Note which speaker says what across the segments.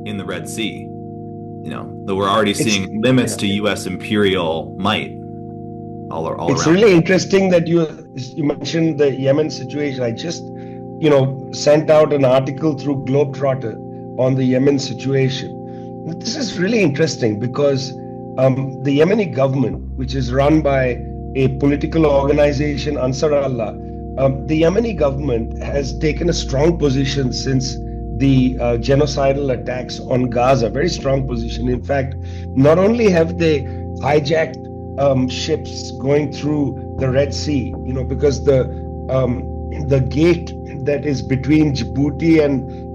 Speaker 1: in the Red Sea. Though we're already
Speaker 2: It's
Speaker 1: seeing limits
Speaker 2: yeah.
Speaker 1: to U.S. imperial might all
Speaker 2: It's
Speaker 1: around.
Speaker 2: really interesting that you mentioned the Yemen situation. I just sent out an article through Globetrotter on the Yemen situation. This is really interesting because the Yemeni government, which is run by a political organization, Ansar Allah, the Yemeni government has taken a strong position since the genocidal attacks on Gaza. Very strong position. In fact, not only have they hijacked ships going through the Red Sea, because the gate that is between Djibouti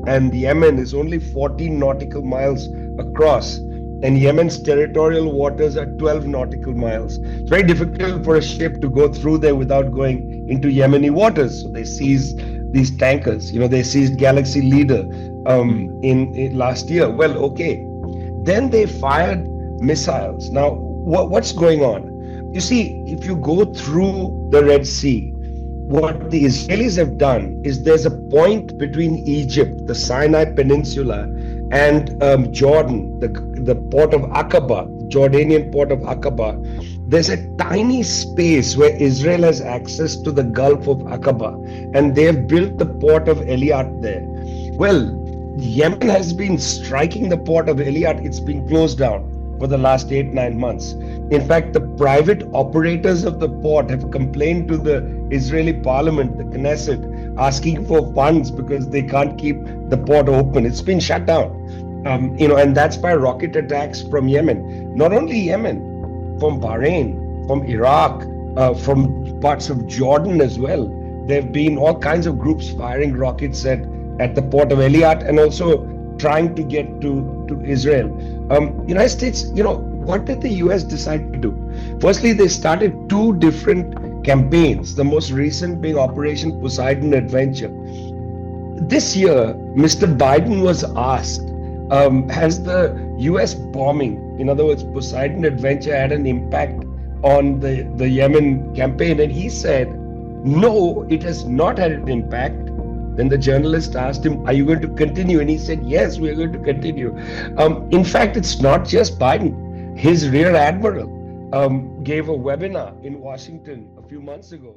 Speaker 2: and Yemen is only 14 nautical miles across, and Yemen's territorial waters are 12 nautical miles. It's very difficult for a ship to go through there without going into Yemeni waters. So they seized these tankers. They seized Galaxy Leader in last year. Well, okay. Then they fired missiles. Now, what's going on? You see, if you go through the Red Sea, what the Israelis have done is there's a point between Egypt, the Sinai Peninsula, and Jordan, the port of Aqaba, Jordanian port of Aqaba. There's a tiny space where Israel has access to the Gulf of Aqaba, and they've built the port of Eliat there. Well, Yemen has been striking the port of Eliat. It's been closed down for the last 8, 9 months. In fact, the private operators of the port have complained to the Israeli parliament, the Knesset, asking for funds because they can't keep the port open. It's been shut down. And that's by rocket attacks from Yemen. Not only Yemen, from Bahrain, from Iraq, from parts of Jordan as well. There have been all kinds of groups firing rockets at the port of Eliat and also trying to get to Israel. United States, what did the US decide to do? Firstly, they started two different campaigns, the most recent being Operation Poseidon Adventure. This year, Mr. Biden was asked, has the US bombing, in other words, Poseidon Adventure, had an impact on the Yemen campaign? And he said, no, it has not had an impact. Then the journalist asked him, are you going to continue? And he said, yes, we are going to continue. In fact, it's not just Biden. His rear admiral gave a webinar in Washington a few months ago.